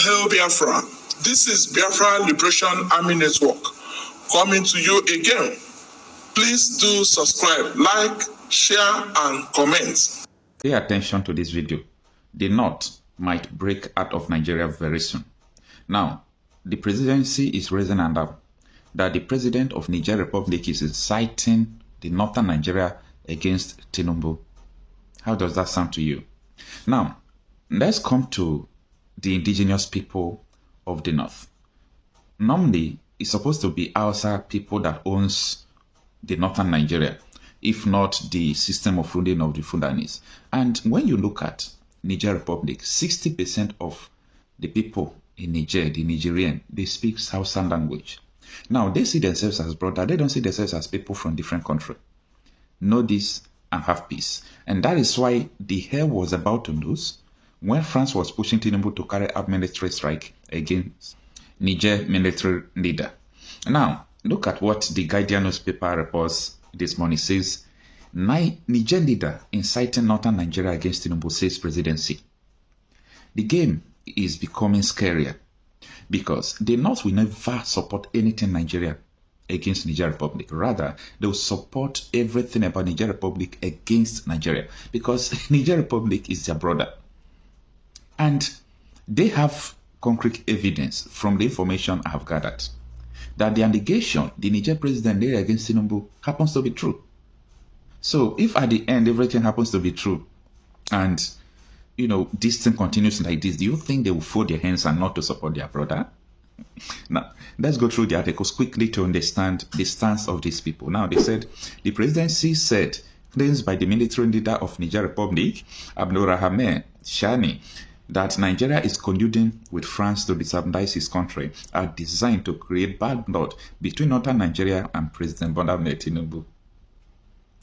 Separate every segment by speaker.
Speaker 1: Hail Biafra. This is Biafra Liberation Army Network coming to you again. Please do subscribe, like, share, and comment.
Speaker 2: Pay attention to this video. The North might break out of Nigeria very soon. Now, the presidency is raising hand up that the president of Niger Republic is inciting the northern Nigeria against Tinubu. How does that sound to you? Now, let's come to the indigenous people of the North. Normally, it's supposed to be Hausa people that owns the northern Nigeria, if not the system of ruling of the Fulanis. And when you look at Niger Republic, 60% of the people in Niger, the Nigerian, they speak Hausa language. Now, they see themselves as brothers. They don't see themselves as people from different countries. Know this and have peace. And that is why the hair was about to lose when France was pushing Tinubu to carry out military strike against Niger military leader. Now, look at what the Guardian newspaper reports this morning. It says, Niger leader inciting northern Nigeria against Tinubu says presidency. The game is becoming scarier because the North will never support anything Nigeria against Niger Republic. Rather, they will support everything about Niger Republic against Nigeria because Niger Republic is their brother. And they have concrete evidence from the information I have gathered that the allegation the Niger president laid against Tinubu happens to be true. So if at the end everything happens to be true and this thing continues like this, do you think they will fold their hands and not to support their brother? Now, let's go through the articles quickly to understand the stance of these people. Now, they said the presidency said claims by the military leader of Niger Republic, Abdulrahman Shani, that Nigeria is colluding with France to destabilize his country are designed to create bad blood between northern Nigeria and President Bola Tinubu.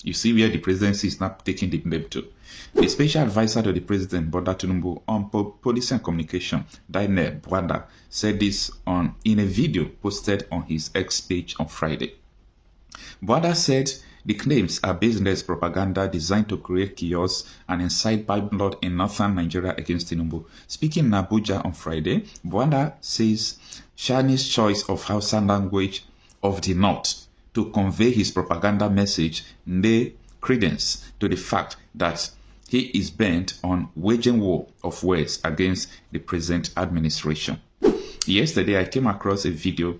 Speaker 2: You see where the presidency is not taking the blame to. The special advisor to the president, Bola Tinubu, on policy and communication, Daniel Bwanda, said this in a video posted on his X page on Friday. Bwanda said the claims are baseless propaganda designed to create chaos and incite bad blood in northern Nigeria against Tinubu. Speaking in Abuja on Friday, Bwanda says Shani's choice of Hausa language of the North to convey his propaganda message lay credence to the fact that he is bent on waging war of words against the present administration. Yesterday, I came across a video,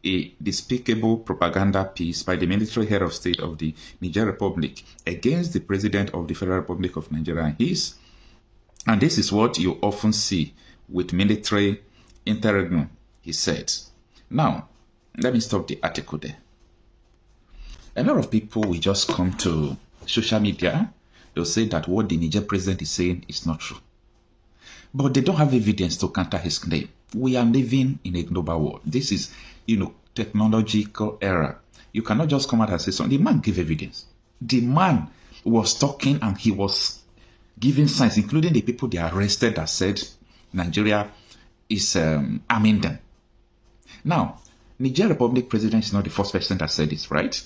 Speaker 2: a despicable propaganda piece by the military head of state of the Niger Republic against the president of the Federal Republic of Nigeria. And this is what you often see with military interregnum, he said. Now, let me stop the article there. A lot of people will just come to social media. They'll say that what the Niger president is saying is not true. But they don't have evidence to counter his claim. We are living in a global world. This is, technological era. You cannot just come out and say something. The man gave evidence. The man was talking and he was giving signs, including the people they arrested that said Nigeria is arming them. Now, Niger Republic president is not the first person that said this, right?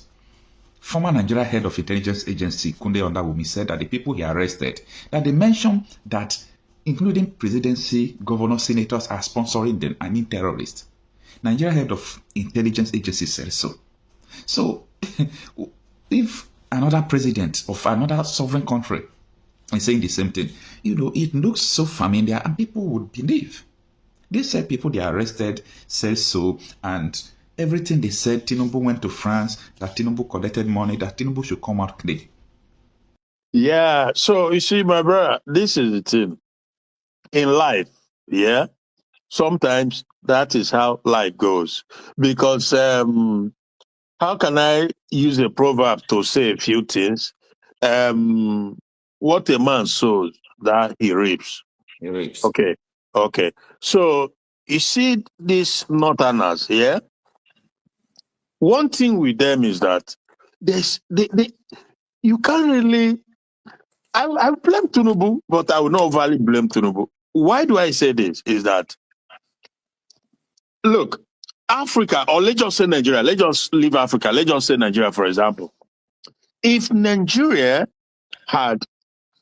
Speaker 2: Former Nigeria head of intelligence agency Kunle Ondawumi said that the people he arrested, that they mentioned that including presidency, governors, senators are sponsoring them, terrorists. Nigeria head of intelligence agency said so. So, if another president of another sovereign country is saying the same thing, it looks so familiar and people would believe. They said people they arrested said so, and everything they said, Tinubu went to France, that Tinubu collected money, that Tinubu should come out clean.
Speaker 3: Yeah, so you see, my brother, this is the thing. In life, yeah, sometimes that is how life goes. Because how can I use a proverb to say a few things? What a man sows, that he reaps.
Speaker 2: He reaps.
Speaker 3: Okay. So you see these northerners, yeah? One thing with them is that you can't really. I blame Tinubu, but I will not overly blame Tinubu. Why do I say this? Is that, look, Africa, or let's just say Nigeria, let's just leave Africa, let's just say Nigeria, for example. If Nigeria had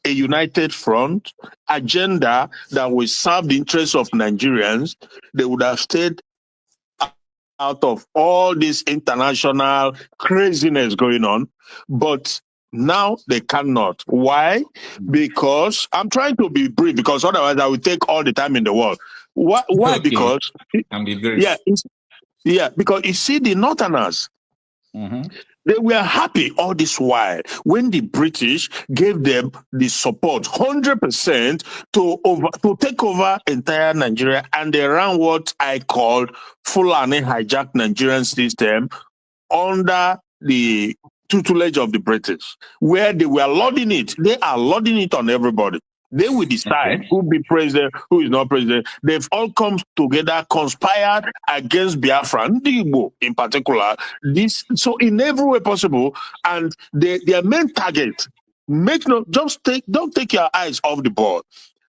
Speaker 3: a united front, agenda that will serve the interests of Nigerians, they would have stayed out of all this international craziness going on. But now they cannot. Why? Because I'm trying to be brief, because otherwise I will take all the time in the world. Why?
Speaker 2: Okay.
Speaker 3: Because
Speaker 2: And be brief.
Speaker 3: because you see the Northerners, they were happy all this while when the British gave them the support 100% to take over entire Nigeria, and they ran what I called Fulani hijacked Nigerian system under the tutelage of the British, where they were loading it. They are loading it on everybody. They will decide who be president, who is not president. They've all come together, conspired against Biafra, Igbo in particular. So in every way possible, and their main target, don't take your eyes off the ball.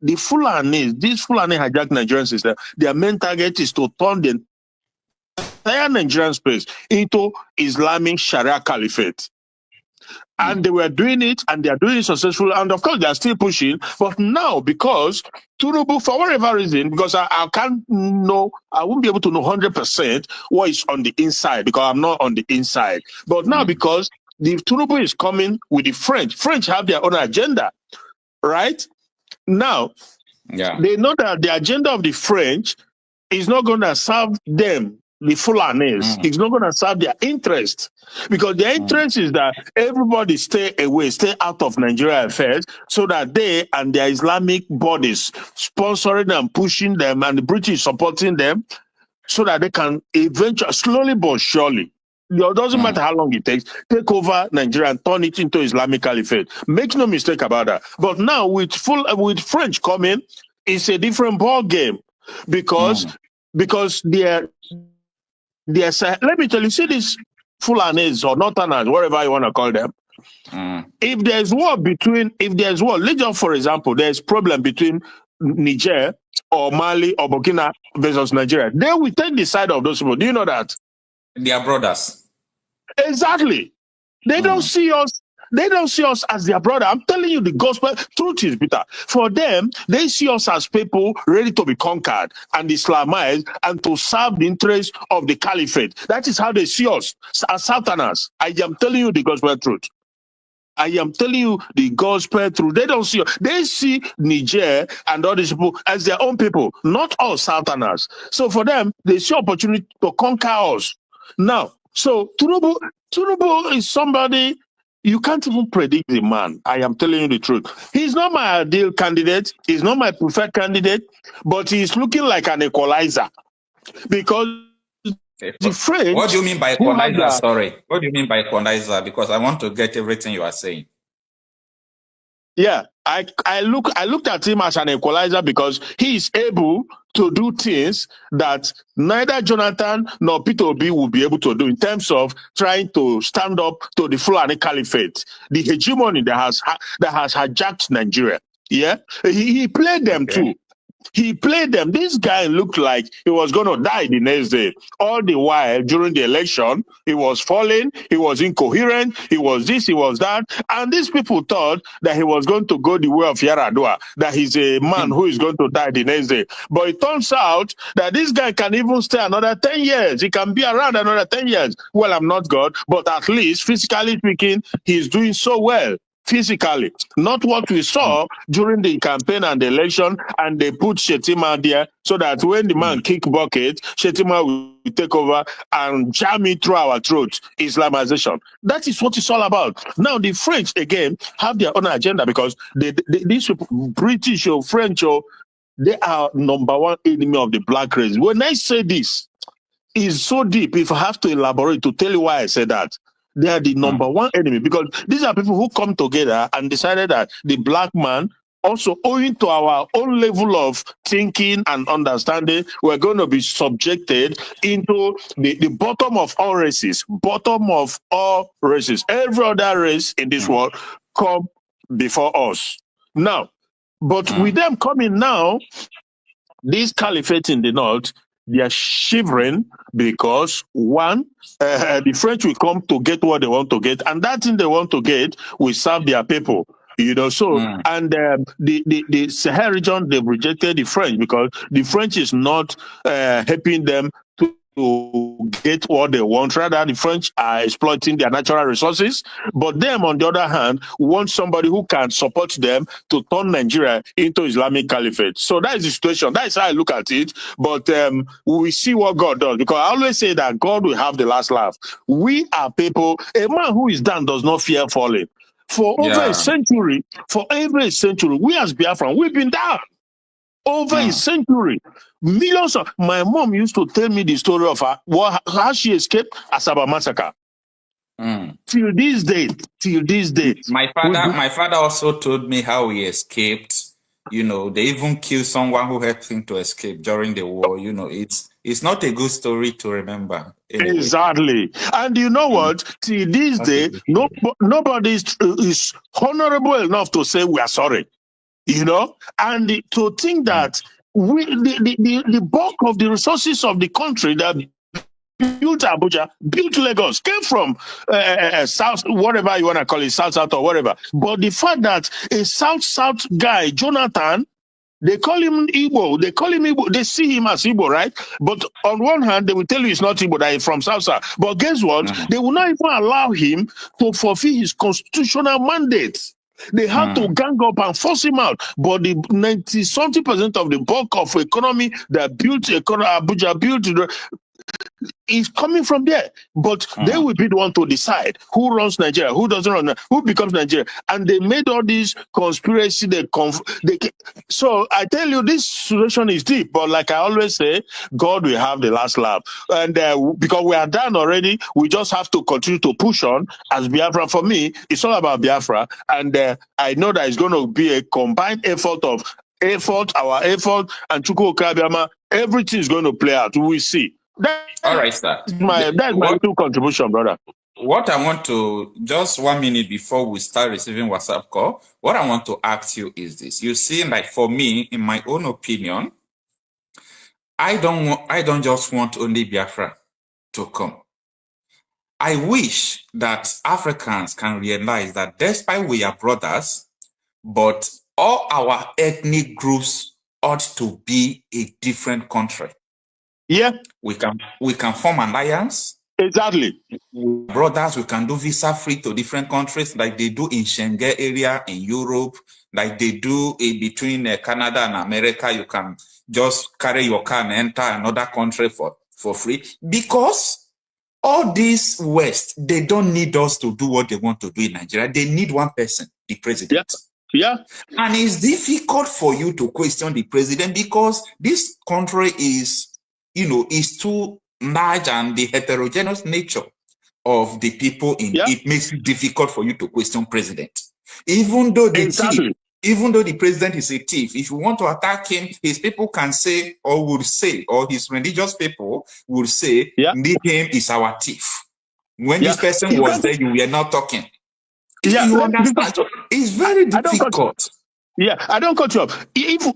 Speaker 3: The Fulani, this Fulani hijacked Nigerian system, their main target is to turn the entire Nigerian space into Islamic Sharia Caliphate. And they were doing it, and they are doing it successfully. And of course, they are still pushing. But now, because Tinubu, for whatever reason, because I can't know, I won't be able to know 100% what is on the inside, because I'm not on the inside. But now, because the Tinubu is coming with the French have their own agenda, right? Now, they know that the agenda of the French is not going to serve them, the Fulanis. It's not going to serve their interest, because their interest is that everybody stay away, stay out of Nigeria affairs, so that they and their Islamic bodies sponsoring them, pushing them, and the British supporting them, so that they can eventually, slowly but surely, it doesn't matter how long it takes, take over Nigeria and turn it into Islamic Caliphate. Make no mistake about that. But now with French coming, it's a different ball game, because they're let me tell you, see these Fulanis or Northerners, whatever you want to call them. If there's war, let's just, for example, there's problem between Niger or Mali or Burkina versus Nigeria, they will take the side of those people. Do you know that?
Speaker 2: They are brothers.
Speaker 3: Exactly. They don't see us. They don't see us as their brother. I'm telling you, the gospel truth is bitter. For them, they see us as people ready to be conquered and Islamized and to serve the interests of the caliphate. That is how they see us, as Southerners. I am telling you the gospel truth. I am telling you the gospel truth. They don't see us. They see Niger and all these people as their own people, not us Southerners. So for them, they see opportunity to conquer us. Now, so Tinubu is somebody. You can't even predict the man. I am telling you the truth. He's not my ideal candidate. He's not my preferred candidate, but he's looking like an equalizer. Because the French...
Speaker 2: What do you mean by equalizer? Sorry. What do you mean by equalizer? Because I want to get everything you are saying.
Speaker 3: Yeah, I looked at him as an equalizer, because he is able to do things that neither Jonathan nor Peter Obi will be able to do, in terms of trying to stand up to the Fulani Caliphate, the hegemony that has hijacked Nigeria. Yeah, he played them too. He played them. This guy looked like he was going to die the next day. All the while, during the election, he was falling, he was incoherent, he was this, he was that. And these people thought that he was going to go the way of Yaradua, that he's a man who is going to die the next day. But it turns out that this guy can even stay another 10 years. He can be around another 10 years. Well, I'm not God, but at least, physically speaking, he's doing so well. Physically, not what we saw during the campaign and the election, and they put Shetima there so that when the man kick bucket, Shetima will take over and jam it through our throats. Islamization. That is what it's all about. Now the French again have their own agenda, because these British or French, they are number one enemy of the black race. When I say this, it's so deep. If I have to elaborate to tell you why I say that. They are the number one enemy, because these are people who come together and decided that the black man, also owing to our own level of thinking and understanding, we're going to be subjected into the bottom of all races. Bottom of all races. Every other race in this world come before us. Now, but with them coming now, this caliphate in the north, they are shivering, because one, the French will come to get what they want to get, and that thing they want to get will serve their people. You know, so and the Sahel region, they've rejected the French because the French is not helping them to get what they want. Rather, the French are exploiting their natural resources. But them, on the other hand, want somebody who can support them to turn Nigeria into Islamic Caliphate. So that is the situation. That is how I look at it. But we see what God does. Because I always say that God will have the last laugh. We are people, a man who is down does not fear falling. For over a century, we as Biafran, we've been down. Over a century. Millions of my mom used to tell me the story of her, how she escaped Asaba massacre. Till this day.
Speaker 2: My father also told me how he escaped. You know, they even killed someone who helped him to escape during the war. You know, it's not a good story to remember. Anyway.
Speaker 3: Exactly. And you know what? Till this day, nobody is honorable enough to say we are sorry. You know, and to think that the bulk of the resources of the country that built Abuja, built Lagos, came from South, whatever you want to call it, South or whatever. But the fact that a South guy, Jonathan, they call him Igbo. They see him as Igbo, right? But on one hand, they will tell you it's not Igbo, that he's from South. But guess what? They will not even allow him to fulfill his constitutional mandate. They had to gang up and force him out. But the 90-something% of the bulk of economy that built Abuja built is coming from there. But they will be the one to decide who runs Nigeria, who doesn't run, who becomes Nigeria. And they made all these conspiracy. So I tell you, this situation is deep. But like I always say, God will have the last laugh. And because we are done already, we just have to continue to push on as Biafra. For me, it's all about Biafra. And I know that it's going to be a combined effort of our effort, and Chukwu Okabiama. Everything is going to play out. We will see.
Speaker 2: All right, sir.
Speaker 3: That's my two contribution, brother.
Speaker 2: What I want to, just 1 minute before we start receiving WhatsApp call, what I want to ask you is this. You see, like for me, in my own opinion, I don't just want only Biafra to come. I wish that Africans can realize that despite we are brothers, but all our ethnic groups ought to be a different country.
Speaker 3: Yeah.
Speaker 2: We can form an alliance.
Speaker 3: Exactly.
Speaker 2: Brothers, we can do visa free to different countries like they do in Schengen area in Europe, like they do between Canada and America. You can just carry your car and enter another country for free. Because all this West, they don't need us to do what they want to do in Nigeria. They need one person, the president.
Speaker 3: Yeah.
Speaker 2: And it's difficult for you to question the president because this country is, is too large, and the heterogeneous nature of the people in it makes it difficult for you to question president. Even though the president is a thief, if you want to attack him, his people can say, or his religious people would say, him is our thief. When this person was there, you were not talking. You understand? So it's very difficult.
Speaker 3: I don't cut you off.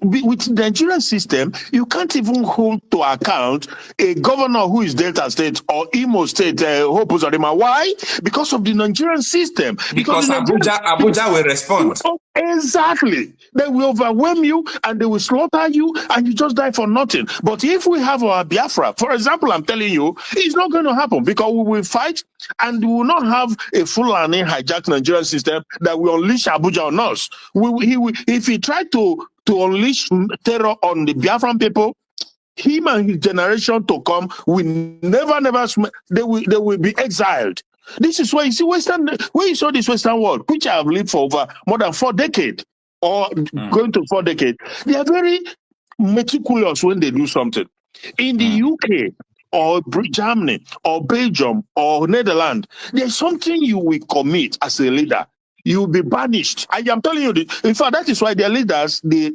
Speaker 3: With the Nigerian system, you can't even hold to account a governor who is Delta State or Imo State, Hope Uzodinma. Why? Because of the Nigerian system.
Speaker 2: Because Abuja will respond.
Speaker 3: Exactly. They will overwhelm you and they will slaughter you and you just die for nothing. But if we have our Biafra, for example, I'm telling you, it's not going to happen because we will fight and we will not have a Fulani hijacked Nigerian system that will unleash Abuja on us. If he tried to unleash terror on the Biafran people, him and his generation to come will never, they will be exiled. This is why you see when you saw this Western world, which I have lived for over more than 4 decades, or going to 4 decades, they are very meticulous when they do something. In the UK or Germany or Belgium or Netherlands, there's something you will commit as a leader. You will be banished. I am telling you this. In fact, that is why their leaders, they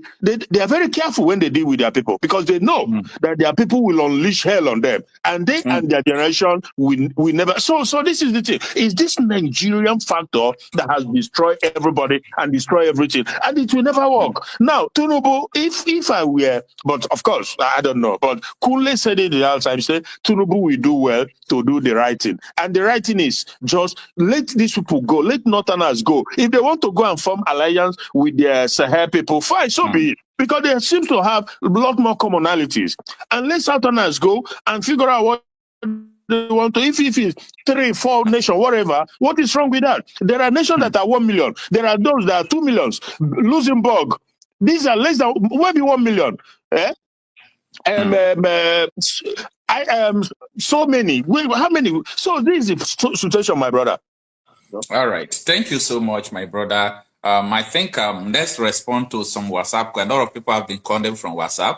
Speaker 3: are very careful when they deal with their people, because they know that their people will unleash hell on them. And they and their generation will never. So this is the thing. It's this Nigerian factor that has destroyed everybody and destroyed everything. And it will never work. Now, Tinubu, if I were, but of course, I don't know, but Kunle said it the last time, said Tinubu will do well to do the right thing. And the right thing is just let these people go. Let Northerners go. go. If they want to go and form alliance with the Sahel people, fine, so be it. Because they seem to have a lot more commonalities. And let Southerners go and figure out what they want to. If it's 3, 4 nations, whatever, what is wrong with that? There are nations that are 1 million. There are those that are 2 millions. Luxembourg, these are less than maybe 1 million. Eh? So many. How many? So this is the situation, my brother.
Speaker 2: All right. Thank you so much, my brother. I think let's respond to some WhatsApp. A lot of people have been calling from WhatsApp.